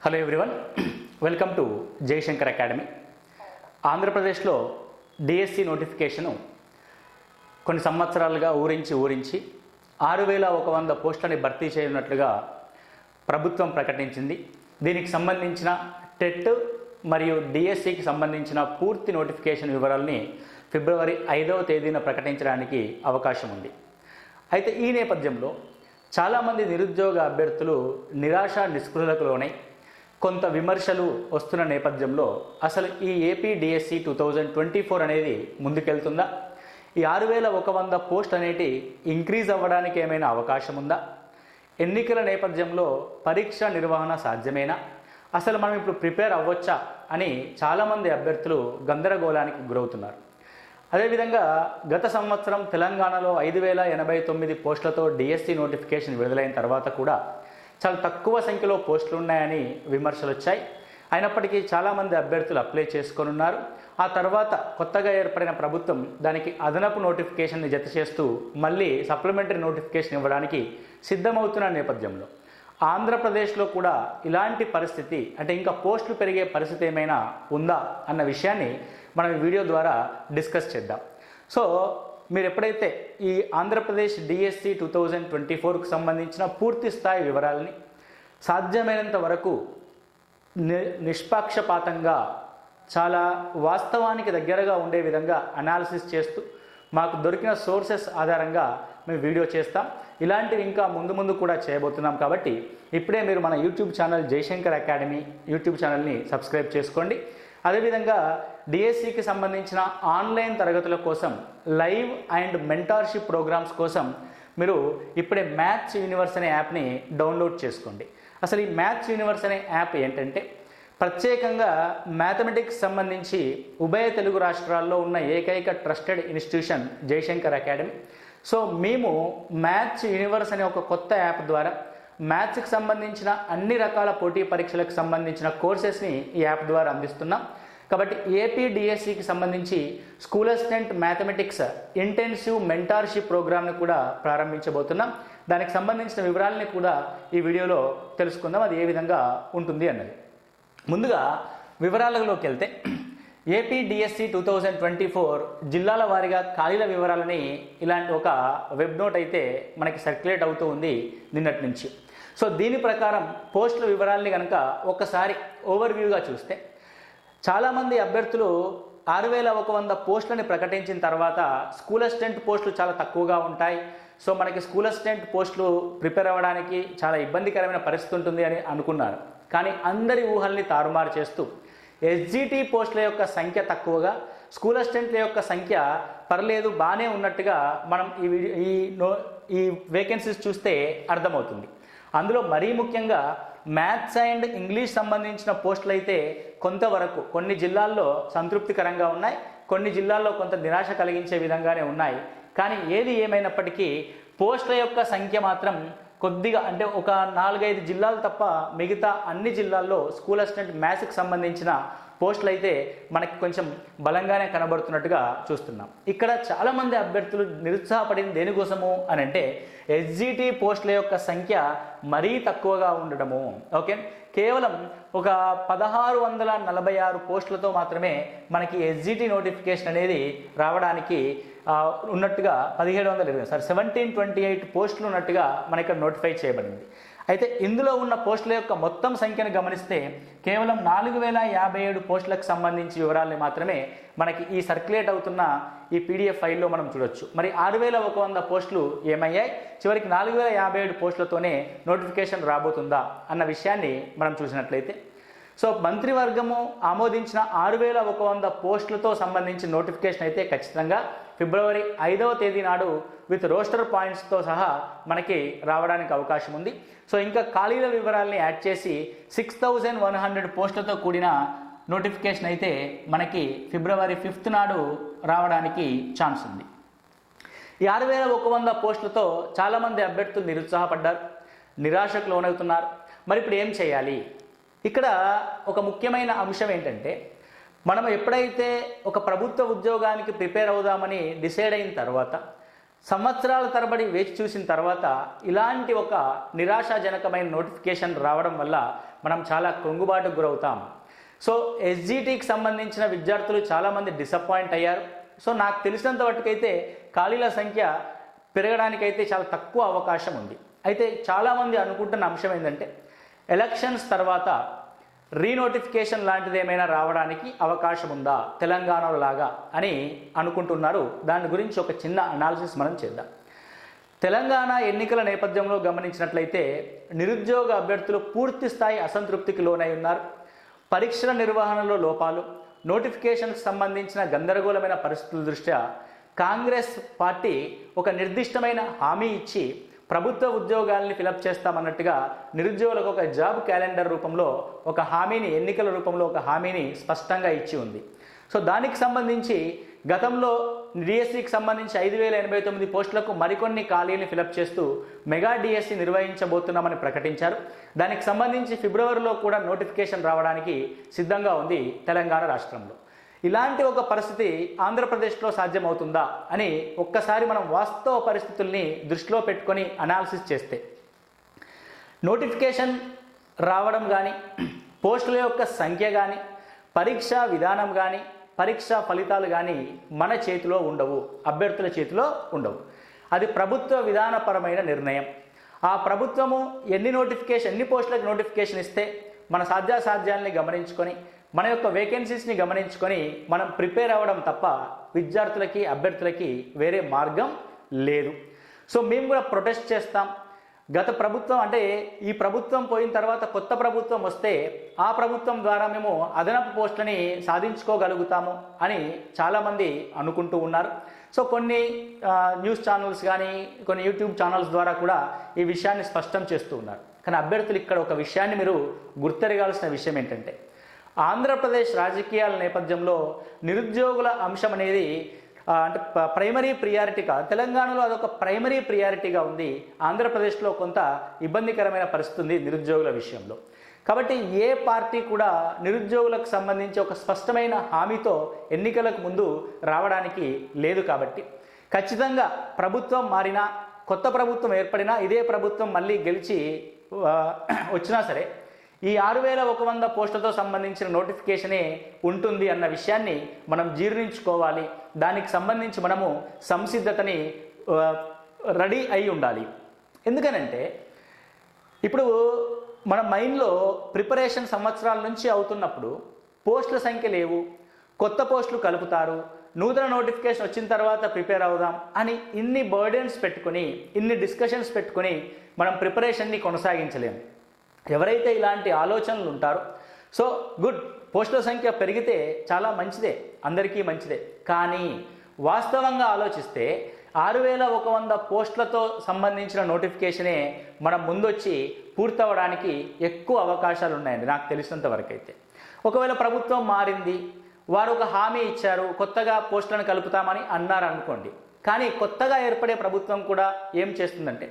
Hello everyone, welcome to Jayashankar academy. ఆంధ్రప్రదేశ్లో DSC notification కొన్ని సంవత్సరాలుగా ఊరించి 6100 పోస్టులని భర్తీ చేయనున్నట్లుగా ప్రభుత్వం ప్రకటించింది. దీనికి సంబంధించిన టెట్ మరియు డిఎస్సికి సంబంధించిన పూర్తి నోటిఫికేషన్ వివరాలని ఫిబ్రవరి 5వ తేదీన ప్రకటించడానికి అవకాశం ఉంది. అయితే ఈ నేపథ్యంలో చాలామంది నిరుద్యోగ అభ్యర్థులు నిరాశ నిస్పృహలకు లోనై కొంత విమర్శలు వస్తున్న నేపథ్యంలో అసలు ఈ ఏపీ డిఎస్సి 2024 అనేది ముందుకెళ్తుందా? ఈ 6100 పోస్ట్ అనేటి ఇంక్రీజ్ అవ్వడానికి ఏమైనా అవకాశం ఉందా? ఎన్నికల నేపథ్యంలో పరీక్ష నిర్వహణ సాధ్యమేనా? అసలు మనం ఇప్పుడు ప్రిపేర్ అవ్వచ్చా అని చాలామంది అభ్యర్థులు గందరగోళానికి గురవుతున్నారు. అదేవిధంగా గత సంవత్సరం తెలంగాణలో 5089 పోస్టులతో డిఎస్సి నోటిఫికేషన్ విడుదలైన తర్వాత కూడా చాలా తక్కువ సంఖ్యలో పోస్టులు ఉన్నాయని విమర్శలు వచ్చాయి. అయినప్పటికీ చాలామంది అభ్యర్థులు అప్లై చేసుకొని ఉన్నారు. ఆ తర్వాత కొత్తగా ఏర్పడిన ప్రభుత్వం దానికి అదనపు నోటిఫికేషన్ని జత చేస్తూ మళ్ళీ సప్లిమెంటరీ నోటిఫికేషన్ ఇవ్వడానికి సిద్ధమవుతున్న నేపథ్యంలో ఆంధ్రప్రదేశ్లో కూడా ఇలాంటి పరిస్థితి, అంటే ఇంకా పోస్టులు పెరిగే పరిస్థితి ఏమైనా ఉందా అన్న విషయాన్ని మనం ఈ వీడియో ద్వారా డిస్కస్ చేద్దాం. సో మీరు ఎప్పుడైతే ఈ ఆంధ్రప్రదేశ్ డిఎస్సి 2024కు సంబంధించిన పూర్తి స్థాయి వివరాలని సాధ్యమైనంత వరకు నిష్పక్షపాతంగా చాలా వాస్తవానికి దగ్గరగా ఉండే విధంగా అనాలిసిస్ చేస్తూ మాకు దొరికిన సోర్సెస్ ఆధారంగా మేము వీడియో చేస్తాం. ఇలాంటివి ఇంకా ముందు కూడా చేయబోతున్నాం. కాబట్టి ఇప్పుడే మీరు మన YouTube channel Jayashankar academy YouTube ఛానల్ని సబ్స్క్రైబ్ చేసుకోండి. అదేవిధంగా డిఎస్సికి సంబంధించిన ఆన్లైన్ తరగతుల కోసం లైవ్ అండ్ మెంటార్షిప్ ప్రోగ్రామ్స్ కోసం మీరు ఇప్పుడే మ్యాథ్స్ యూనివర్స్ అనే యాప్ని డౌన్లోడ్ చేసుకోండి. అసలు ఈ మ్యాథ్స్ యూనివర్స్ అనే యాప్ ఏంటంటే ప్రత్యేకంగా మ్యాథమెటిక్స్ సంబంధించి ఉభయ తెలుగు రాష్ట్రాల్లో ఉన్న ఏకైక trusted institution Jayashankar academy. So మేము మ్యాథ్స్ యూనివర్స్ అనే ఒక కొత్త యాప్ ద్వారా మ్యాథ్స్కి సంబంధించిన అన్ని రకాల పోటీ పరీక్షలకు సంబంధించిన కోర్సెస్ని ఈ యాప్ ద్వారా అందిస్తున్నాం. కాబట్టి ఏపీ డిఎస్సికి సంబంధించి school assistant mathematics intensive mentorship ప్రోగ్రామ్ని కూడా ప్రారంభించబోతున్నాం. దానికి సంబంధించిన వివరాలని కూడా ఈ వీడియోలో తెలుసుకుందాం, అది ఏ విధంగా ఉంటుంది అన్నది. ముందుగా వివరాలలోకి వెళ్తే ఏపీ డిఎస్సి 2024 జిల్లాల వారీగా ఖాళీల వివరాలని ఇలాంటి ఒక వెబ్ నోట్ అయితే మనకి సర్క్యులేట్ అవుతూ ఉంది నిన్నటి నుంచి. సో దీని ప్రకారం పోస్టుల వివరాలని కనుక ఒకసారి ఓవర్వ్యూగా చూస్తే చాలామంది అభ్యర్థులు 6100 పోస్టులని ప్రకటించిన తర్వాత స్కూల్ అసిస్టెంట్ పోస్టులు చాలా తక్కువగా ఉంటాయి, సో మనకి స్కూల్ అసిస్టెంట్ పోస్టులు ప్రిపేర్ అవ్వడానికి చాలా ఇబ్బందికరమైన పరిస్థితి ఉంటుంది అని అనుకున్నారు. కానీ అందరి ఊహల్ని తారుమారు చేస్తూ ఎస్జిటి పోస్టుల యొక్క సంఖ్య తక్కువగా, స్కూల్ అసిస్టెంట్ల యొక్క సంఖ్య పర్లేదు బాగానే ఉన్నట్టుగా మనం ఈ వేకెన్సీస్ చూస్తే అర్థమవుతుంది. అందులో మరీ ముఖ్యంగా మ్యాథ్స్ అండ్ ఇంగ్లీష్ సంబంధించిన పోస్టులు అయితే కొంతవరకు కొన్ని జిల్లాల్లో సంతృప్తికరంగా ఉన్నాయి, కొన్ని జిల్లాల్లో కొంత నిరాశ కలిగించే విధంగానే ఉన్నాయి. కానీ ఏది ఏమైనప్పటికీ పోస్టుల యొక్క సంఖ్య మాత్రం కొద్దిగా, అంటే ఒక 4-5 జిల్లాలు తప్ప మిగతా అన్ని జిల్లాల్లో స్కూల్ అసిస్టెంట్ మ్యాథ్స్కి సంబంధించిన పోస్టులు అయితే మనకి కొంచెం బలంగానే కనబడుతున్నట్టుగా చూస్తున్నాం. ఇక్కడ చాలామంది అభ్యర్థులు నిరుత్సాహపడింది దేనికోసము అని అంటే ఎస్జిటి పోస్టుల యొక్క సంఖ్య మరీ తక్కువగా ఉండడము. ఓకే, కేవలం ఒక 1646 పోస్టులతో మాత్రమే మనకి ఎస్జిటి నోటిఫికేషన్ అనేది రావడానికి ఉన్నట్టుగా 1728 పోస్టులు ఉన్నట్టుగా మన ఇక్కడ నోటిఫై చేయబడింది. అయితే ఇందులో ఉన్న పోస్టుల యొక్క మొత్తం సంఖ్యను గమనిస్తే కేవలం 4057 పోస్టులకు సంబంధించి వివరాలని మాత్రమే మనకి ఈ సర్క్యులేట్ అవుతున్న ఈ పీడిఎఫ్ ఫైల్లో మనం చూడొచ్చు. మరి 6100 పోస్టులు ఏమయ్యాయి, చివరికి 4057 పోస్టులతోనే నోటిఫికేషన్ రాబోతుందా అన్న విషయాన్ని మనం చూసినట్లయితే, సో మంత్రివర్గము ఆమోదించిన 6100 పోస్టులతో సంబంధించిన నోటిఫికేషన్ అయితే ఖచ్చితంగా ఫిబ్రవరి 5వ తేదీ నాడు విత్ రోస్టర్ పాయింట్స్తో సహా మనకి రావడానికి అవకాశం ఉంది. సో ఇంకా ఖాళీల వివరాలని యాడ్ చేసి 6100 పోస్టులతో కూడిన నోటిఫికేషన్ అయితే మనకి ఫిబ్రవరి 5th నాడు రావడానికి ఛాన్స్ ఉంది. ఈ 6100 పోస్టులతో చాలామంది అభ్యర్థులు నిరుత్సాహపడ్డారు, నిరాశకు లోనవుతున్నారు. మరి ఇప్పుడు ఏం చేయాలి? ఇక్కడ ఒక ముఖ్యమైన అంశం ఏంటంటే మనం ఎప్పుడైతే ఒక ప్రభుత్వ ఉద్యోగానికి ప్రిపేర్ అవుదామని డిసైడ్ అయిన తర్వాత సంవత్సరాల తరబడి వేచి చూసిన తర్వాత ఇలాంటి ఒక నిరాశాజనకమైన నోటిఫికేషన్ రావడం వల్ల మనం చాలా కృంగుబాటుకు గురవుతాం. సో ఎస్జిటికి సంబంధించిన విద్యార్థులు చాలామంది డిసప్పాయింట్ అయ్యారు. సో నాకు తెలిసినంత వరకైతే ఖాళీల సంఖ్య పెరగడానికైతే చాలా తక్కువ అవకాశం ఉంది. అయితే చాలామంది అనుకుంటున్న అంశం ఏంటంటే ఎలక్షన్స్ తర్వాత రీనోటిఫికేషన్ లాంటిది ఏమైనా రావడానికి అవకాశం ఉందా తెలంగాణలో లాగా అని అనుకుంటున్నారు. దాని గురించి ఒక చిన్న అనాలిసిస్ మనం చేద్దాం. తెలంగాణ ఎన్నికల నేపథ్యంలో గమనించినట్లయితే నిరుద్యోగ అభ్యర్థులు పూర్తి స్థాయి అసంతృప్తికి లోనై ఉన్నారు. పరీక్షల నిర్వహణలో లోపాలు, నోటిఫికేషన్కి సంబంధించిన గందరగోళమైన పరిస్థితుల దృష్ట్యా కాంగ్రెస్ పార్టీ ఒక నిర్దిష్టమైన హామీ ఇచ్చి ప్రభుత్వ ఉద్యోగాల్ని ఫిలప్ చేస్తామన్నట్టుగా నిరుద్యోగులకు ఒక జాబ్ క్యాలెండర్ రూపంలో ఒక హామీని, ఎన్నికల రూపంలో ఒక హామీని స్పష్టంగా ఇచ్చి ఉంది. సో దానికి సంబంధించి గతంలో డిఎస్సికి సంబంధించి 5,089 పోస్టులకు మరికొన్ని ఖాళీలను ఫిలప్ చేస్తూ మెగా డిఎస్సి నిర్వహించబోతున్నామని ప్రకటించారు. దానికి సంబంధించి ఫిబ్రవరిలో కూడా నోటిఫికేషన్ రావడానికి సిద్ధంగా ఉంది తెలంగాణ రాష్ట్రంలో. ఇలాంటి ఒక పరిస్థితి ఆంధ్రప్రదేశ్లో సాధ్యమవుతుందా అని ఒక్కసారి మనం వాస్తవ పరిస్థితుల్ని దృష్టిలో పెట్టుకొని అనాలిసిస్ చేస్తే నోటిఫికేషన్ రావడం కానీ, పోస్టుల యొక్క సంఖ్య కానీ, పరీక్షా విధానం కానీ, పరీక్షా ఫలితాలు కానీ మన చేతిలో ఉండవు, అభ్యర్థుల చేతిలో ఉండవు. అది ప్రభుత్వ విధానపరమైన నిర్ణయం. ఆ ప్రభుత్వము ఎన్ని పోస్టులకు నోటిఫికేషన్ ఇస్తే మన సాధ్యాసాధ్యాలని గమనించుకొని, మన యొక్క వేకెన్సీస్ని గమనించుకొని మనం ప్రిపేర్ అవ్వడం తప్ప విద్యార్థులకి, అభ్యర్థులకి వేరే మార్గం లేదు. సో మేము కూడా ప్రొటెస్ట్ చేస్తాం. గత ప్రభుత్వం అంటే ఈ ప్రభుత్వం పోయిన తర్వాత కొత్త ప్రభుత్వం వస్తే ఆ ప్రభుత్వం ద్వారా మేము అదనపు పోస్టులని సాధించుకోగలుగుతాము అని చాలామంది అనుకుంటూ ఉన్నారు. సో కొన్ని న్యూస్ ఛానల్స్ కానీ, కొన్ని యూట్యూబ్ ఛానల్స్ ద్వారా కూడా ఈ విషయాన్ని స్పష్టం చేస్తూ ఉన్నారు. కానీ అభ్యర్థులు ఇక్కడ ఒక విషయాన్ని మీరు గుర్తెరగాల్సిన విషయం ఏంటంటే ఆంధ్రప్రదేశ్ రాజకీయాల నేపథ్యంలో నిరుద్యోగుల అంశం అనేది అంటే ప్రైమరీ ప్రియారిటీగా, తెలంగాణలో అదొక ప్రైమరీ ప్రియారిటీగా ఉంది. ఆంధ్రప్రదేశ్లో కొంత ఇబ్బందికరమైన పరిస్థితి ఉంది నిరుద్యోగుల విషయంలో. కాబట్టి ఏ పార్టీ కూడా నిరుద్యోగులకు సంబంధించి ఒక స్పష్టమైన హామీతో ఎన్నికలకు ముందు రావడానికి లేదు. కాబట్టి ఖచ్చితంగా ప్రభుత్వం మారినా, కొత్త ప్రభుత్వం ఏర్పడినా, ఇదే ప్రభుత్వం మళ్ళీ గెలిచి వచ్చినా సరే ఈ 6,100 పోస్టులతో సంబంధించిన నోటిఫికేషనే ఉంటుంది అన్న విషయాన్ని మనం జీర్ణించుకోవాలి. దానికి సంబంధించి మనము సంసిద్ధతని రెడీ అయి ఉండాలి. ఎందుకనంటే ఇప్పుడు మన మైండ్లో ప్రిపరేషన్ సంవత్సరాల నుంచి అవుతున్నప్పుడు పోస్టుల సంఖ్య లేవు, కొత్త పోస్టులు కలుపుతారు, నూతన నోటిఫికేషన్ వచ్చిన తర్వాత ప్రిపేర్ అవుదాం అని ఇన్ని బర్డెన్స్ పెట్టుకొని, ఇన్ని డిస్కషన్స్ పెట్టుకొని మనం ప్రిపరేషన్ని కొనసాగించలేము. ఎవరైతే ఇలాంటి ఆలోచనలు ఉంటారో సో గుడ్, పోస్టుల సంఖ్య పెరిగితే చాలా మంచిదే, అందరికీ మంచిదే. కానీ వాస్తవంగా ఆలోచిస్తే 6,100 పోస్టులతో సంబంధించిన నోటిఫికేషనే మనం ముందొచ్చి పూర్తవడానికి ఎక్కువ అవకాశాలు ఉన్నాయండి నాకు తెలిసినంత వరకు అయితే. ఒకవేళ ప్రభుత్వం మారింది, వారు ఒక హామీ ఇచ్చారు, కొత్తగా పోస్టులను కలుపుతామని అన్నారు అనుకోండి. కానీ కొత్తగా ఏర్పడే ప్రభుత్వం కూడా ఏం చేస్తుందంటే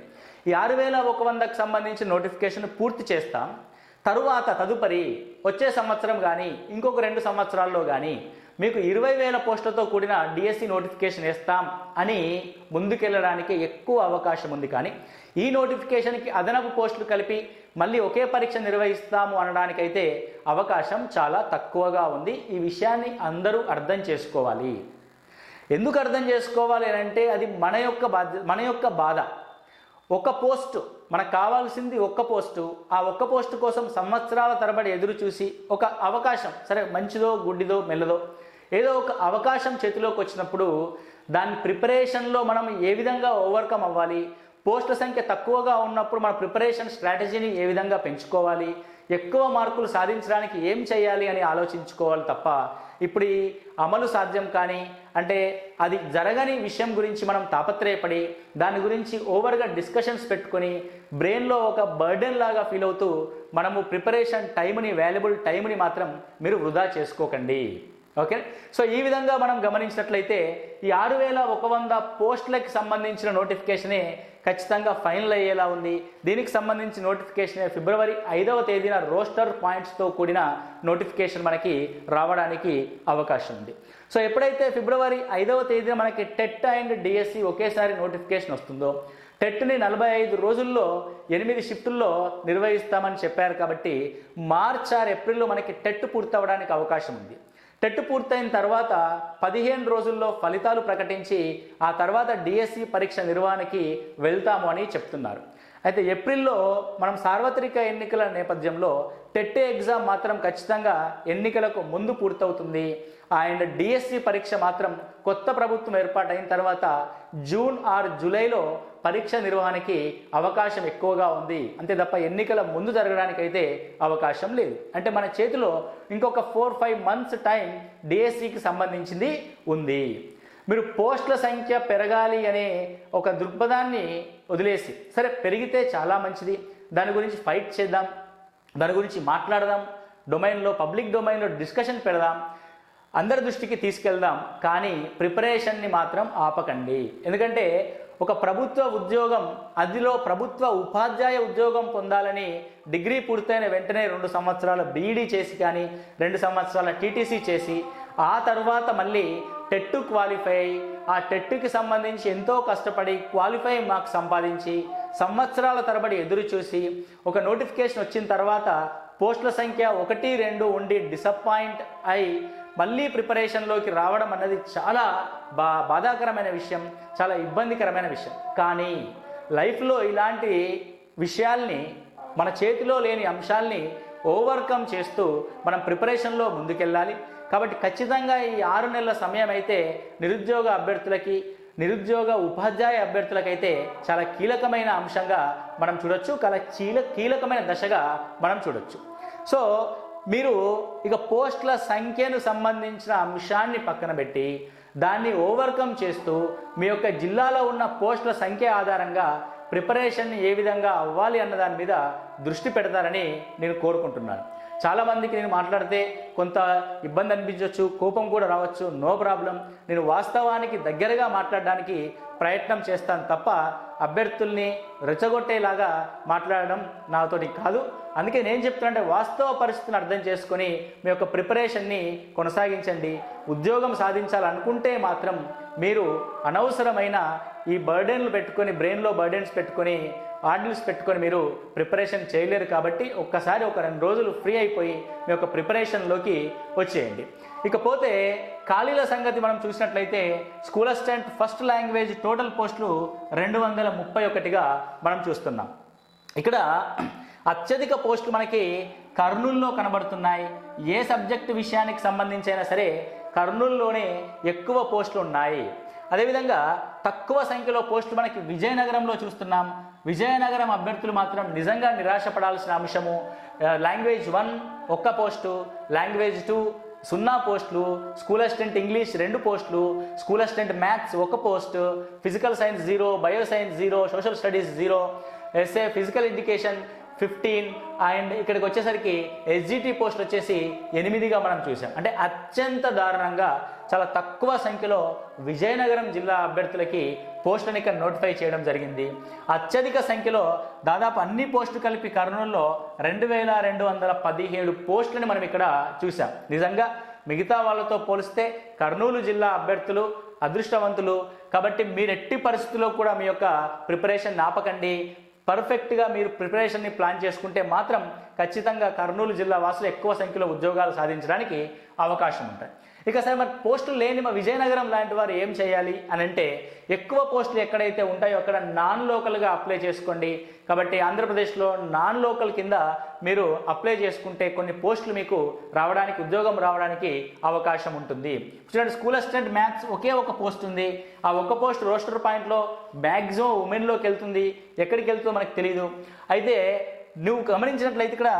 ఈ 6,100కు సంబంధించిన నోటిఫికేషన్ పూర్తి చేస్తాం, తదుపరి వచ్చే సంవత్సరం కానీ ఇంకొక 2 సంవత్సరాల్లో కానీ మీకు 20,000 పోస్టులతో కూడిన డిఎస్సి నోటిఫికేషన్ వేస్తాం అని ముందుకెళ్ళడానికి ఎక్కువ అవకాశం ఉంది. కానీ ఈ నోటిఫికేషన్కి అదనపు పోస్టులు కలిపి మళ్ళీ ఒకే పరీక్ష నిర్వహిస్తాము అనడానికైతే అవకాశం చాలా తక్కువగా ఉంది. ఈ విషయాన్ని అందరూ అర్థం చేసుకోవాలి. ఎందుకు అర్థం చేసుకోవాలి అంటే అది మన యొక్క బాధ. ఒక పోస్టు మనకు కావాల్సింది, ఒక్క పోస్టు. ఆ ఒక్క పోస్టు కోసం సంవత్సరాల తరబడి ఎదురు చూసి ఒక అవకాశం, సరే మంచిదో గుడ్డిదో మెల్లదో, ఏదో ఒక అవకాశం చేతిలోకి వచ్చినప్పుడు దాని ప్రిపరేషన్లో మనం ఏ విధంగా ఓవర్కమ్ అవ్వాలి, పోస్టుల సంఖ్య తక్కువగా ఉన్నప్పుడు మన ప్రిపరేషన్ స్ట్రాటజీని ఏ విధంగా పెంచుకోవాలి, ఎక్కువ మార్కులు సాధించడానికి ఏం చేయాలి అని ఆలోచించుకోవాలి తప్ప ఇప్పుడు ఈ అమలు సాధ్యం కానీ అంటే అది జరగని విషయం గురించి మనం తాపత్రయపడి దాని గురించి ఓవర్గా డిస్కషన్స్ పెట్టుకొని బ్రెయిన్లో ఒక బర్డెన్ లాగా ఫీల్ అవుతూ మనము ప్రిపరేషన్ టైంని, వాల్యుబుల్ టైంని మాత్రం మీరు వృధా చేసుకోకండి. ఓకే, సో ఈ విధంగా మనం గమనించినట్లయితే ఈ 6100 పోస్టులకి సంబంధించిన నోటిఫికేషనే ఖచ్చితంగా ఫైనల్ అయ్యేలా ఉంది. దీనికి సంబంధించి నోటిఫికేషన్ ఫిబ్రవరి 5వ తేదీన రోస్టర్ పాయింట్స్తో కూడిన నోటిఫికేషన్ మనకి రావడానికి అవకాశం ఉంది. సో ఎప్పుడైతే ఫిబ్రవరి 5వ తేదీన మనకి టెట్ అండ్ డిఎస్సి ఒకేసారి నోటిఫికేషన్ వస్తుందో, టెట్ని 45 రోజుల్లో 8 షిఫ్టుల్లో నిర్వహిస్తామని చెప్పారు. కాబట్టి మార్చ్ ఆర్ ఏప్రిల్లో మనకి టెట్ పూర్తవడానికి అవకాశం ఉంది. టెట్ పూర్తయిన తర్వాత 15 రోజుల్లో ఫలితాలు ప్రకటించి ఆ తర్వాత డిఎస్సి పరీక్ష నిర్వహణకి వెళ్తాము అని చెప్తున్నారు. అయితే ఏప్రిల్లో మనం సార్వత్రిక ఎన్నికల నేపథ్యంలో టెట్ ఎగ్జామ్ మాత్రం ఖచ్చితంగా ఎన్నికలకు ముందు పూర్తవుతుంది. అండ్ డిఎస్సి పరీక్ష మాత్రం కొత్త ప్రభుత్వం ఏర్పాటైన తర్వాత జూన్ ఆర్ జూలైలో పరీక్ష నిర్వహణకి అవకాశం ఎక్కువగా ఉంది. అంతే తప్ప ఎన్నికల ముందు జరగడానికైతే అవకాశం లేదు. అంటే మన చేతిలో ఇంకొక 4-5 మంత్స్ టైం డిఎస్సికి సంబంధించింది ఉంది. మీరు పోస్టుల సంఖ్య పెరగాలి అనే ఒక దృక్పథాన్ని వదిలేసి, సరే పెరిగితే చాలా మంచిది, దాని గురించి ఫైట్ చేద్దాం, దాని గురించి మాట్లాడదాం, డొమైన్లో పబ్లిక్ డొమైన్లో డిస్కషన్ పెడదాం, అందరి దృష్టికి తీసుకెళ్దాం, కానీ ప్రిపరేషన్ని మాత్రం ఆపకండి. ఎందుకంటే ఒక ప్రభుత్వ ఉద్యోగం, అదిలో ప్రభుత్వ ఉపాధ్యాయ ఉద్యోగం పొందాలని డిగ్రీ పూర్తయిన వెంటనే 2 సంవత్సరాల బీఈడీ చేసి కానీ 2 సంవత్సరాల టీటీసీ చేసి ఆ తర్వాత మళ్ళీ టెట్ క్వాలిఫై, ఆ టెట్కి సంబంధించి ఎంతో కష్టపడి క్వాలిఫై మార్క్స్ సంపాదించి సంవత్సరాల తరబడి ఎదురు చూసి ఒక నోటిఫికేషన్ వచ్చిన తర్వాత పోస్టుల సంఖ్య 1-2 ఉండి డిసప్పాయింట్ అయి మళ్ళీ ప్రిపరేషన్లోకి రావడం అన్నది చాలా బాధాకరమైన విషయం, చాలా ఇబ్బందికరమైన విషయం. కానీ లైఫ్లో ఇలాంటి విషయాల్ని, మన చేతిలో లేని అంశాల్ని ఓవర్కమ్ చేస్తూ మనం ప్రిపరేషన్లో ముందుకెళ్ళాలి. కాబట్టి ఖచ్చితంగా ఈ 6 నెలల సమయం అయితే నిరుద్యోగ అభ్యర్థులకి, నిరుద్యోగ ఉపాధ్యాయ అభ్యర్థులకైతే చాలా కీలకమైన అంశంగా మనం చూడొచ్చు, కీలకమైన దశగా మనం చూడొచ్చు. సో మీరు ఇక పోస్టుల సంఖ్యను సంబంధించిన అంశాన్ని పక్కన పెట్టి దాన్ని ఓవర్కమ్ చేస్తూ మీ యొక్క జిల్లాలో ఉన్న పోస్టుల సంఖ్య ఆధారంగా ప్రిపరేషన్ ఏ విధంగా అవ్వాలి అన్న దాని మీద దృష్టి పెడతారని నేను కోరుకుంటున్నాను. చాలామందికి నేను మాట్లాడితే కొంత ఇబ్బంది అనిపించవచ్చు, కోపం కూడా రావచ్చు, నో ప్రాబ్లం. నేను వాస్తవానికి దగ్గరగా మాట్లాడడానికి ప్రయత్నం చేస్తాను తప్ప అభ్యర్థుల్ని రెచ్చగొట్టేలాగా మాట్లాడడం నాతోటి కాదు. అందుకే నేను చెప్తానంటే వాస్తవ పరిస్థితిని అర్థం చేసుకొని మీ యొక్క ప్రిపరేషన్ని కొనసాగించండి. ఉద్యోగం సాధించాలనుకుంటే మాత్రం మీరు అనవసరమైన ఈ బర్డెన్లు పెట్టుకొని, బ్రెయిన్లో బర్డెన్స్ పెట్టుకొని, ఆర్డిల్స్ పెట్టుకొని మీరు ప్రిపరేషన్ చేయలేరు. కాబట్టి ఒక్కసారి ఒక 2 రోజులు ఫ్రీ అయిపోయి మీ యొక్క ప్రిపరేషన్లోకి వచ్చేయండి. ఇకపోతే ఖాళీల సంగతి మనం చూసినట్లయితే school assistant first language total పోస్టులు 231గా మనం చూస్తున్నాం. ఇక్కడ అత్యధిక పోస్టులు మనకి కర్నూలులో కనబడుతున్నాయి. ఏ సబ్జెక్టు విషయానికి సంబంధించి అయినా సరే కర్నూలులోనే ఎక్కువ పోస్టులు ఉన్నాయి. అదేవిధంగా తక్కువ సంఖ్యలో పోస్టులు మనకి విజయనగరంలో చూస్తున్నాం. విజయనగరం అభ్యర్థులు మాత్రం నిజంగా నిరాశపడాల్సిన అంశము. లాంగ్వేజ్ 1 1 పోస్టు, లాంగ్వేజ్ 2 0 పోస్టులు, స్కూల్ అసిస్టెంట్ ఇంగ్లీష్ 2 పోస్టులు, school assistant maths 1 post, physical science 0, bio science 0, social studies 0, SA physical education 15 and ఇక్కడికి వచ్చేసరికి ఎస్జిటి పోస్టులు వచ్చేసి 8గా మనం చూసాం. అంటే అత్యంత దారుణంగా చాలా తక్కువ సంఖ్యలో విజయనగరం జిల్లా అభ్యర్థులకి పోస్టులను ఇక్కడ నోటిఫై చేయడం జరిగింది. అత్యధిక సంఖ్యలో దాదాపు అన్ని పోస్టులు కలిపి కర్నూలులో 2217 పోస్టులని మనం ఇక్కడ చూసాం. నిజంగా మిగతా వాళ్ళతో పోలిస్తే కర్నూలు జిల్లా అభ్యర్థులు అదృష్టవంతులు. కాబట్టి మీరు ఎట్టి పరిస్థితుల్లో కూడా మీ యొక్క ప్రిపరేషన్ ఆపకండి. పర్ఫెక్ట్గా మీరు ప్రిపరేషన్ని ప్లాన్ చేసుకుంటే మాత్రం ఖచ్చితంగా కర్నూలు జిల్లా వాసులు ఎక్కువ సంఖ్యలో ఉద్యోగాలు సాధించడానికి అవకాశం ఉంటుంది. ఇక సరే మరి పోస్టులు లేని మా విజయనగరం లాంటి వారు ఏం చేయాలి అని అంటే, ఎక్కువ పోస్టులు ఎక్కడైతే ఉంటాయో అక్కడ నాన్ లోకల్గా అప్లై చేసుకోండి. కాబట్టి ఆంధ్రప్రదేశ్లో నాన్ లోకల్ కింద మీరు అప్లై చేసుకుంటే కొన్ని పోస్టులు మీకు రావడానికి, ఉద్యోగం రావడానికి అవకాశం ఉంటుంది. చూడండి, స్కూల్ అసిస్టెంట్ మ్యాథ్స్ ఒకే ఒక పోస్ట్ ఉంది. ఆ ఒక్క పోస్ట్ రోస్టర్ పాయింట్లో మ్యాక్సిమం ఉమెన్లోకి వెళ్తుంది. ఎక్కడికి వెళ్తుందో మనకు తెలియదు. అయితే నువ్వు గమనించినట్లయితే ఇక్కడ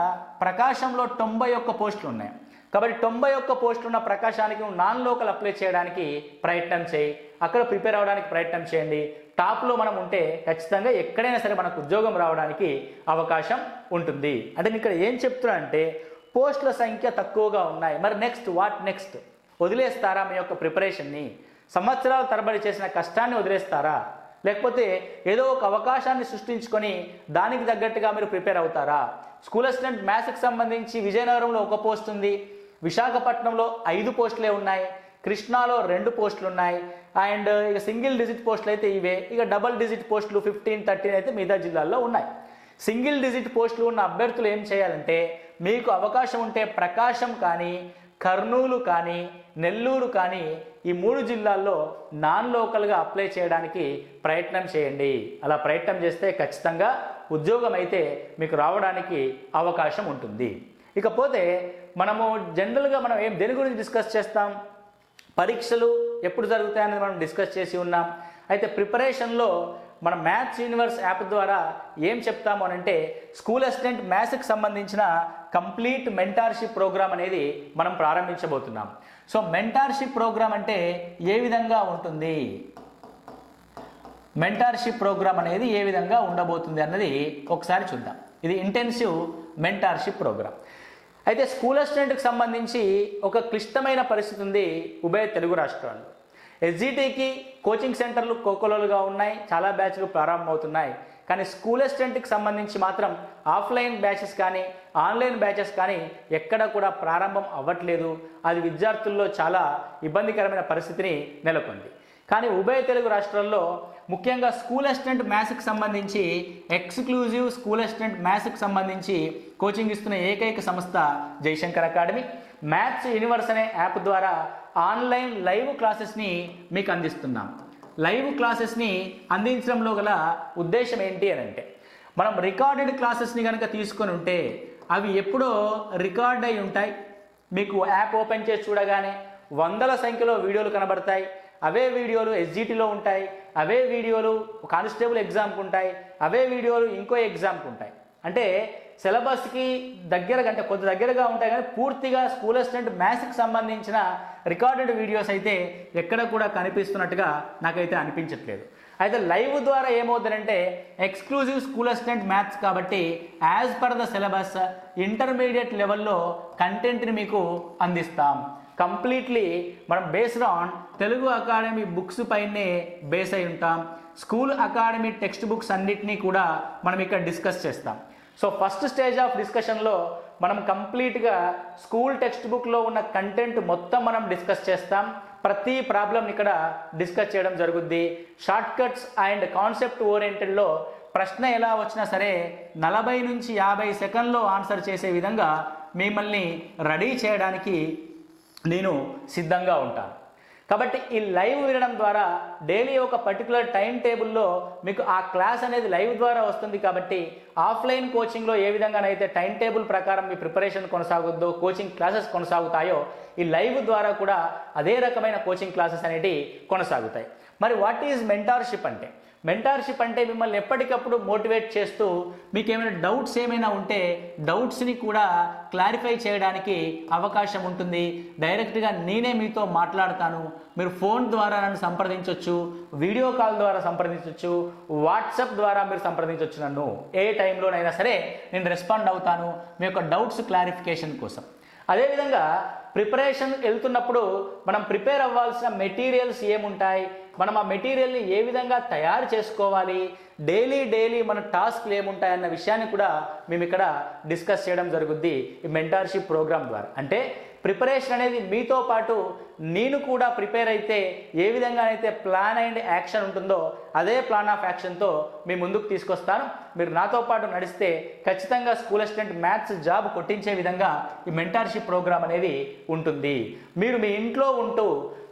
ప్రకాశంలో 91 పోస్టులు ఉన్నాయి. కాబట్టి 91 పోస్టులు ఉన్న ప్రకాశానికి నువ్వు నాన్ లోకల్ అప్లై చేయడానికి ప్రయత్నం చేయి. అక్కడ ప్రిపేర్ అవ్వడానికి ప్రయత్నం చేయండి. టాప్లో మనం ఉంటే ఖచ్చితంగా ఎక్కడైనా సరే మనకు ఉద్యోగం రావడానికి అవకాశం ఉంటుంది. అంటే నేను ఇక్కడ ఏం చెప్తున్నా అంటే, పోస్టుల సంఖ్య తక్కువగా ఉన్నాయి. మరి నెక్స్ట్ వాట్ నెక్స్ట్? వదిలేస్తారా మీ యొక్క ప్రిపరేషన్ని? సంవత్సరాల తరబడి చేసిన కష్టాన్ని వదిలేస్తారా, లేకపోతే ఏదో ఒక అవకాశాన్ని సృష్టించుకొని దానికి తగ్గట్టుగా మీరు ప్రిపేర్ అవుతారా? స్కూల్ అసిస్టెంట్ మ్యాథ్స్కి సంబంధించి విజయనగరంలో 1 పోస్ట్ ఉంది, విశాఖపట్నంలో 5 పోస్టులే ఉన్నాయి, కృష్ణాలో 2 పోస్టులు ఉన్నాయి, అండ్ ఇక సింగిల్ డిజిట్ పోస్టులు అయితే ఇవే, ఇక డబల్ డిజిట్ పోస్టులు 15, 13 అయితే మిగతా జిల్లాల్లో ఉన్నాయి. సింగిల్ డిజిట్ పోస్టులు ఉన్న అభ్యర్థులు ఏం చేయాలంటే, మీకు అవకాశం ఉంటే ప్రకాశం కానీ, కర్నూలు కానీ, నెల్లూరు కానీ ఈ 3 జిల్లాల్లో నాన్ లోకల్గా అప్లై చేయడానికి ప్రయత్నం చేయండి. అలా ప్రయత్నం చేస్తే ఖచ్చితంగా ఉద్యోగం అయితే మీకు రావడానికి అవకాశం ఉంటుంది. ఇకపోతే మనము జనరల్గా మనం దేని గురించి డిస్కస్ చేస్తాం, పరీక్షలు ఎప్పుడు జరుగుతాయనేది మనం డిస్కస్ చేసి ఉన్నాం. అయితే ప్రిపరేషన్లో మన మ్యాథ్స్ యూనివర్స్ యాప్ ద్వారా ఏం చెప్తాము అనంటే, స్కూల్ అసిస్టెంట్ మ్యాథ్స్కి సంబంధించిన కంప్లీట్ మెంటార్షిప్ ప్రోగ్రామ్ అనేది మనం ప్రారంభించబోతున్నాం. సో మెంటార్షిప్ ప్రోగ్రామ్ అంటే ఏ విధంగా ఉంటుంది, మెంటార్షిప్ ప్రోగ్రామ్ అనేది ఏ విధంగా ఉండబోతుంది అన్నది ఒకసారి చూద్దాం. ఇది ఇంటెన్సివ్ మెంటార్షిప్ ప్రోగ్రామ్. అయితే స్కూల్ అసిస్టెంట్కి సంబంధించి ఒక క్లిష్టమైన పరిస్థితి ఉంది ఉభయ తెలుగు రాష్ట్రాల్లో. ఎస్జిటికి కోచింగ్ సెంటర్లు కోకొలలుగా ఉన్నాయి, చాలా బ్యాచ్లు ప్రారంభమవుతున్నాయి. కానీ స్కూల్ అసిస్టెంట్కి సంబంధించి మాత్రం ఆఫ్లైన్ బ్యాచెస్ కానీ ఆన్లైన్ బ్యాచెస్ కానీ ఎక్కడ కూడా ప్రారంభం అవ్వట్లేదు. అది విద్యార్థుల్లో చాలా ఇబ్బందికరమైన పరిస్థితిని నెలకొంది. కానీ ఉభయ తెలుగు రాష్ట్రాల్లో ముఖ్యంగా స్కూల్ అసిస్టెంట్ మ్యాథ్స్కి సంబంధించి ఎక్స్క్లూజివ్ స్కూల్ అసిస్టెంట్ మ్యాథ్స్కి సంబంధించి కోచింగ్ ఇస్తున్న ఏకైక సంస్థ జయశంకర్ అకాడమీ. మ్యాథ్స్ యూనివర్స్ అనే యాప్ ద్వారా ఆన్లైన్ లైవ్ క్లాసెస్ని మీకు అందిస్తున్నాం. లైవ్ క్లాసెస్ని అందించడంలో గల ఉద్దేశం ఏంటి అని అంటే, మనం రికార్డెడ్ క్లాసెస్ని కనుక తీసుకొని ఉంటే అవి ఎప్పుడో రికార్డ్ అయి ఉంటాయి. మీకు యాప్ ఓపెన్ చేసి చూడగానే వందల సంఖ్యలో వీడియోలు కనబడతాయి. అవే వీడియోలు ఎస్జిటిలో ఉంటాయి, అవే వీడియోలు కానిస్టేబుల్ ఎగ్జామ్కి ఉంటాయి, అవే వీడియోలు ఇంకో ఎగ్జామ్కి ఉంటాయి. అంటే సిలబస్కి దగ్గరగా, అంటే కొంత దగ్గరగా ఉంటాయి, కానీ పూర్తిగా స్కూల్ అసిస్టెంట్ మ్యాథ్స్కి సంబంధించిన రికార్డెడ్ వీడియోస్ అయితే ఎక్కడ కూడా కనిపిస్తున్నట్టుగా నాకైతే అనిపించట్లేదు. అయితే లైవ్ ద్వారా ఏమవుతుందంటే, ఎక్స్క్లూజివ్ స్కూల్ అసిస్టెంట్ మ్యాథ్స్ కాబట్టి as per the syllabus intermediate లెవెల్లో కంటెంట్ని మీకు అందిస్తాం. కంప్లీట్లీ మనం based on Telugu academy books పైనే బేస్ అయి ఉంటాం. స్కూల్ అకాడమీ టెక్స్ట్ బుక్స్ అన్నిటినీ కూడా మనం ఇక్కడ డిస్కస్ చేస్తాం. సో ఫస్ట్ స్టేజ్ ఆఫ్ డిస్కషన్లో మనం కంప్లీట్గా స్కూల్ టెక్స్ట్ బుక్లో ఉన్న కంటెంట్ మొత్తం మనం డిస్కస్ చేస్తాం. ప్రతి ప్రాబ్లమ్ని ఇక్కడ డిస్కస్ చేయడం జరుగుద్ది. షార్ట్ కట్స్ అండ్ కాన్సెప్ట్ ఓరియంటెడ్లో ప్రశ్న ఎలా వచ్చినా సరే 40 నుంచి 50 సెకండ్లో ఆన్సర్ చేసే విధంగా మిమ్మల్ని రెడీ చేయడానికి నేను సిద్ధంగా ఉంటాను. కాబట్టి ఈ లైవ్ వినడం ద్వారా డైలీ ఒక పర్టికులర్ టైం టేబుల్లో మీకు ఆ క్లాస్ అనేది లైవ్ ద్వారా వస్తుంది. కాబట్టి ఆఫ్లైన్ కోచింగ్లో ఏ విధంగానైతే టైం టేబుల్ ప్రకారం మీ ప్రిపరేషన్ కొనసాగుద్దో, కోచింగ్ క్లాసెస్ కొనసాగుతాయో, ఈ లైవ్ ద్వారా కూడా అదే రకమైన కోచింగ్ క్లాసెస్ అనేవి కొనసాగుతాయి. మరి వాట్ ఈజ్ మెంటార్షిప్ అంటే? మెంటార్షిప్ అంటే మిమ్మల్ని ఎప్పటికప్పుడు మోటివేట్ చేస్తూ మీకు ఏమైనా డౌట్స్ ఏమైనా ఉంటే డౌట్స్ని కూడా క్లారిఫై చేయడానికి అవకాశం ఉంటుంది. డైరెక్ట్గా నేనే మీతో మాట్లాడతాను. మీరు ఫోన్ ద్వారా నన్ను సంప్రదించవచ్చు, వీడియో కాల్ ద్వారా సంప్రదించవచ్చు, వాట్సాప్ ద్వారా మీరు సంప్రదించవచ్చు. నన్ను ఏ టైంలోనైనా సరే నేను రెస్పాండ్ అవుతాను మీ యొక్క డౌట్స్ క్లారిఫికేషన్ కోసం. అదేవిధంగా ప్రిపరేషన్ వెళ్తున్నప్పుడు మనం ప్రిపేర్ అవ్వాల్సిన మెటీరియల్స్ ఏముంటాయి, మనం ఆ మెటీరియల్ని ఏ విధంగా తయారు చేసుకోవాలి, డైలీ మన టాస్క్లు ఏముంటాయన్న విషయాన్ని కూడా మేము ఇక్కడ డిస్కస్ చేయడం జరుగుద్ది ఈ మెంటార్షిప్ ప్రోగ్రామ్ ద్వారా. అంటే ప్రిపరేషన్ అనేది మీతో పాటు నేను కూడా ప్రిపేర్ అయితే ఏ విధంగా అయితే ప్లాన్ అండ్ యాక్షన్ ఉంటుందో అదే ప్లాన్ ఆఫ్ యాక్షన్తో మీ ముందుకు తీసుకొస్తాను. మీరు నాతో పాటు నడిస్తే ఖచ్చితంగా స్కూల్ అసిస్టెంట్ మ్యాథ్స్ జాబ్ కొట్టించే విధంగా ఈ మెంటార్షిప్ ప్రోగ్రామ్ అనేది ఉంటుంది. మీరు మీ ఇంట్లో ఉంటూ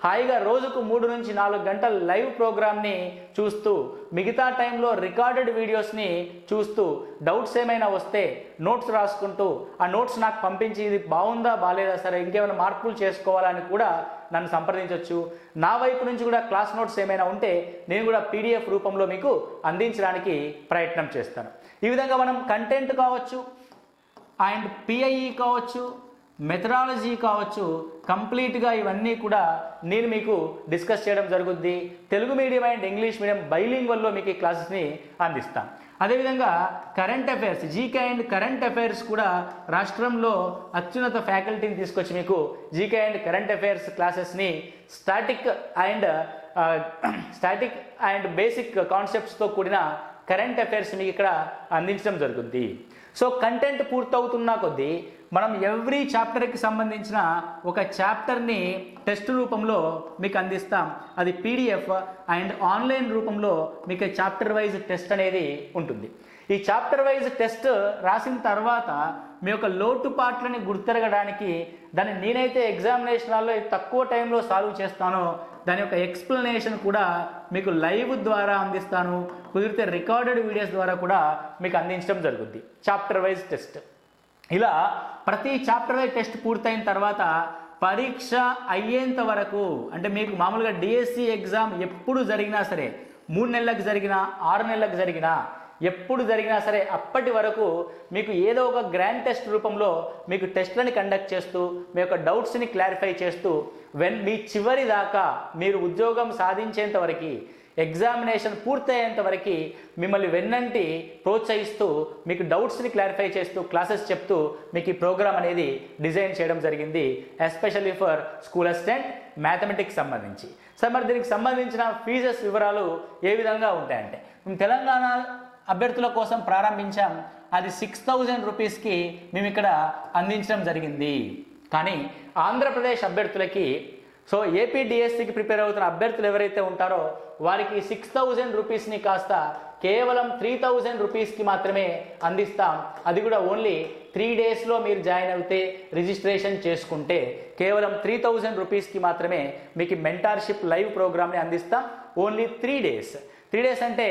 హాయిగా రోజుకు 3 నుంచి 4 గంటల లైవ్ ప్రోగ్రామ్ని చూస్తూ మిగతా టైంలో రికార్డెడ్ వీడియోస్ని చూస్తూ డౌట్స్ ఏమైనా వస్తే నోట్స్ రాసుకుంటూ ఆ నోట్స్ నాకు పంపించి ఇది బాగుందా బాగాలేదా, సరే ఇంకేమైనా మార్పులు చేసుకోవాలని కూడా నన్ను సంప్రదించవచ్చు. నా వైపు నుంచి కూడా క్లాస్ నోట్స్ ఏమైనా ఉంటే నేను కూడా PDF రూపంలో మీకు అందించడానికి ప్రయత్నం చేస్తాను. ఈ విధంగా మనం కంటెంట్ కావచ్చు అండ్ PIE కావచ్చు, మెథడాలజీ కావచ్చు, కంప్లీట్గా ఇవన్నీ కూడా నేను మీకు డిస్కస్ చేయడం జరుగుద్ది. Telugu medium and English medium బైలింగ్వల్లో మీకు ఈ క్లాసెస్ని అందిస్తాం. అదేవిధంగా current affairs, GK and current affairs కూడా రాష్ట్రంలో అత్యున్నత ఫ్యాకల్టీని తీసుకొచ్చి మీకు జీకే అండ్ కరెంట్ అఫైర్స్ క్లాసెస్ని స్టాటిక్ అండ్ బేసిక్ కాన్సెప్ట్స్తో కూడిన కరెంట్ అఫైర్స్ మీకు ఇక్కడ అందించడం జరుగుద్ది. సో కంటెంట్ పూర్తవుతున్న కొద్దీ మనం ఎవ్రీ చాప్టర్కి సంబంధించిన ఒక చాప్టర్ని టెస్ట్ రూపంలో మీకు అందిస్తాం. అది పీడిఎఫ్ అండ్ ఆన్లైన్ రూపంలో మీకు చాప్టర్ వైజ్ టెస్ట్ అనేది ఉంటుంది. ఈ చాప్టర్ వైజ్ టెస్ట్ రాసిన తర్వాత మీ యొక్క లోటుపాట్లని గుర్తెరగడానికి దాన్ని నేనైతే ఎగ్జామినేషన్ హాల్లో తక్కువ టైంలో సాల్వ్ చేస్తానో దాని యొక్క ఎక్స్ప్లెనేషన్ కూడా మీకు లైవ్ ద్వారా అందిస్తాను. కుదిరితే రికార్డెడ్ వీడియోస్ ద్వారా కూడా మీకు అందించడం జరుగుద్ది చాప్టర్ వైజ్ టెస్ట్. ఇలా ప్రతి చాప్టర్ వైజ్ టెస్ట్ పూర్తయిన తర్వాత పరీక్ష అయ్యేంత వరకు, అంటే మీకు మామూలుగా డిఎస్సి ఎగ్జామ్ ఎప్పుడు జరిగినా సరే, 3 నెలలకు జరిగినా 6 నెలలకు జరిగినా ఎప్పుడు జరిగినా సరే అప్పటి వరకు మీకు ఏదో ఒక గ్రాండ్ టెస్ట్ రూపంలో మీకు టెస్ట్లని కండక్ట్ చేస్తూ మీ యొక్క డౌట్స్ని క్లారిఫై చేస్తూ మీ చివరి దాకా మీరు ఉద్యోగం సాధించేంత వరకు, ఎగ్జామినేషన్ పూర్తయ్యేంత వరకు మిమ్మల్ని వెన్నంటి ప్రోత్సహిస్తూ మీకు డౌట్స్ని క్లారిఫై చేస్తూ క్లాసెస్ చెప్తూ మీకు ఈ ప్రోగ్రామ్ అనేది డిజైన్ చేయడం జరిగింది, especially for school assistant mathematics సంబంధించి. సో మరి దీనికి సంబంధించిన ఫీజెస్ వివరాలు ఏ విధంగా ఉంటాయంటే, మేము తెలంగాణ అభ్యర్థుల కోసం ప్రారంభించాం. అది 6,000 రూపీస్కి మేము ఇక్కడ అందించడం జరిగింది. కానీ ఆంధ్రప్రదేశ్ అభ్యర్థులకి, సో ఏపీ డిఎస్సికి ప్రిపేర్ అవుతున్న అభ్యర్థులు ఎవరైతే ఉంటారో వారికి 6,000 రూపీస్ని కాస్త కేవలం 3,000 రూపీస్కి మాత్రమే అందిస్తాం. అది కూడా ఓన్లీ 3 డేస్లో మీరు జాయిన్ అయితే రిజిస్ట్రేషన్ చేసుకుంటే కేవలం 3,000 రూపీస్కి మాత్రమే మీకు మెంటార్షిప్ లైవ్ ప్రోగ్రామ్ని అందిస్తాం. Only 3 days. 3 డేస్ అంటే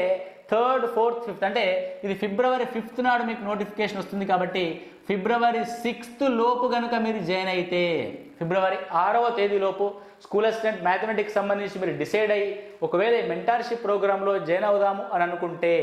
3rd, 4th, 5th, అంటే ఇది ఫిబ్రవరి 5th నాడు మీకు నోటిఫికేషన్ వస్తుంది. కాబట్టి ఫిబ్రవరి 6th లోపు కనుక మీరు జాయిన్ అయితే, ఫిబ్రవరి 6వ తేదీ లోపు స్కూల్ అసిస్టెంట్ మ్యాథమెటిక్స్ సంబంధించి మీరు డిసైడ్ అయ్యి ఒకవేళ మెంటార్షిప్ ప్రోగ్రాంలో జాయిన్ అవుదాము అని అనుకుంటే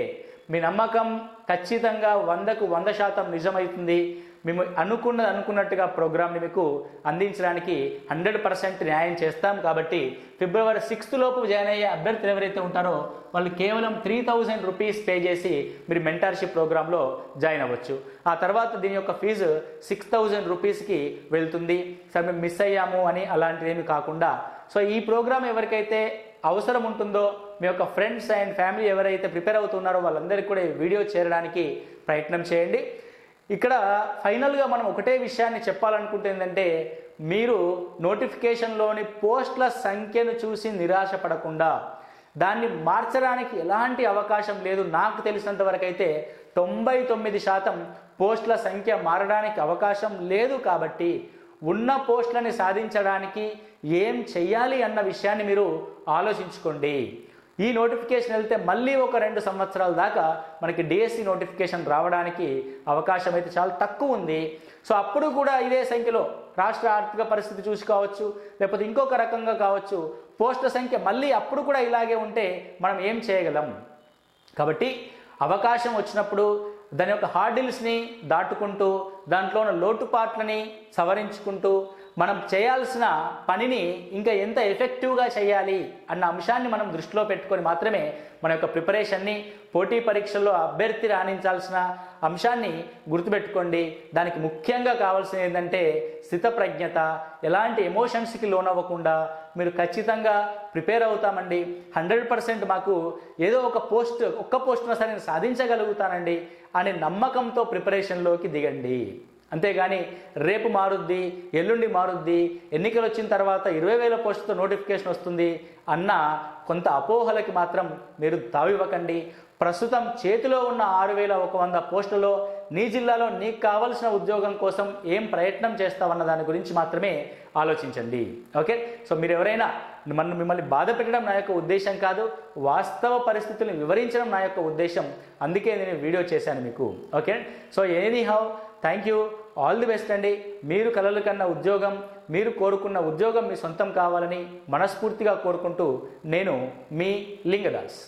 మీ నమ్మకం ఖచ్చితంగా 100కు 100% నిజమవుతుంది. మేము అనుకున్నట్టుగా ప్రోగ్రామ్ని మీకు అందించడానికి 100% న్యాయం చేస్తాం. కాబట్టి ఫిబ్రవరి 6th లోపు జాయిన్ అయ్యే అభ్యర్థులు ఎవరైతే ఉంటారో వాళ్ళు కేవలం 3,000 రూపీస్ పే చేసి మీరు మెంటార్షిప్ ప్రోగ్రాంలో జాయిన్ అవ్వచ్చు. ఆ తర్వాత దీని యొక్క ఫీజు 6,000 రూపీస్కి వెళ్తుంది. సార్ మేము మిస్ అయ్యాము అని అలాంటిదేమీ కాకుండా, సో ఈ ప్రోగ్రామ్ ఎవరికైతే అవసరం ఉంటుందో మీ యొక్క ఫ్రెండ్స్ అండ్ ఫ్యామిలీ ఎవరైతే ప్రిపేర్ అవుతున్నారో వాళ్ళందరికీ కూడా ఈ వీడియో చేరడానికి ప్రయత్నం చేయండి. ఇక్కడ ఫైనల్గా మనం ఒకటే విషయాన్ని చెప్పాలనుకుంటే ఏంటంటే, మీరు నోటిఫికేషన్లోని పోస్టుల సంఖ్యను చూసి నిరాశ పడకుండా దాన్ని మార్చడానికి ఎలాంటి అవకాశం లేదు. నాకు తెలిసినంత వరకు అయితే 99% పోస్టుల సంఖ్య మారడానికి అవకాశం లేదు. కాబట్టి ఉన్న పోస్టులని సాధించడానికి ఏం చెయ్యాలి అన్న విషయాన్ని మీరు ఆలోచించుకోండి. ఈ నోటిఫికేషన్ వెళ్తే మళ్ళీ ఒక 2 సంవత్సరాల దాకా మనకి డిఎస్సి నోటిఫికేషన్ రావడానికి అవకాశం అయితే చాలా తక్కువ ఉంది. సో అప్పుడు కూడా ఇదే సంఖ్యలో రాష్ట్ర ఆర్థిక పరిస్థితి చూసి కావచ్చు, లేకపోతే ఇంకొక రకంగా కావచ్చు, పోస్టుల సంఖ్య మళ్ళీ అప్పుడు కూడా ఇలాగే ఉంటే మనం ఏం చేయగలం. కాబట్టి అవకాశం వచ్చినప్పుడు దాని యొక్క హార్డిల్స్ని దాటుకుంటూ దాంట్లో ఉన్న లోటుపాట్లని సవరించుకుంటూ మనం చేయాల్సిన పనిని ఇంకా ఎంత ఎఫెక్టివ్గా చేయాలి అన్న అంశాన్ని మనం దృష్టిలో పెట్టుకొని మాత్రమే మన యొక్క ప్రిపరేషన్ని, పోటీ పరీక్షల్లో అభ్యర్థి రాణించాల్సిన అంశాన్ని గుర్తుపెట్టుకోండి. దానికి ముఖ్యంగా కావాల్సింది ఏంటంటే స్థితప్రజ్ఞత. ఎలాంటి ఎమోషన్స్కి లోనవ్వకుండా మీరు ఖచ్చితంగా ప్రిపేర్ అవుతామండి, 100% మాకు ఏదో ఒక్క పోస్ట్ను సరే నేను సాధించగలుగుతానండి అనే నమ్మకంతో ప్రిపరేషన్లోకి దిగండి. అంతేగాని రేపు మారుద్ది, ఎల్లుండి మారుద్ది, ఎన్నికలు వచ్చిన తర్వాత 20,000 పోస్టులతో నోటిఫికేషన్ వస్తుంది అన్న కొంత అపోహలకి మాత్రం మీరు తావివ్వకండి. ప్రస్తుతం చేతిలో ఉన్న 6,100 పోస్టులలో నీ జిల్లాలో నీకు కావలసిన ఉద్యోగం కోసం ఏం ప్రయత్నం చేస్తావన్న దాని గురించి మాత్రమే ఆలోచించండి. ఓకే, సో మీరు ఎవరైనా మిమ్మల్ని బాధ పెట్టడం నా యొక్క ఉద్దేశం కాదు, వాస్తవ పరిస్థితులను వివరించడం నా యొక్క ఉద్దేశం. అందుకే నేను వీడియో చేశాను మీకు. Okay, so any how thank you, all the best అండి. మీరు కలలు కన్న ఉద్యోగం, మీరు కోరుకున్న ఉద్యోగం మీ సొంతం కావాలని మనస్ఫూర్తిగా కోరుకుంటూ నేను మీ లింగదాస్.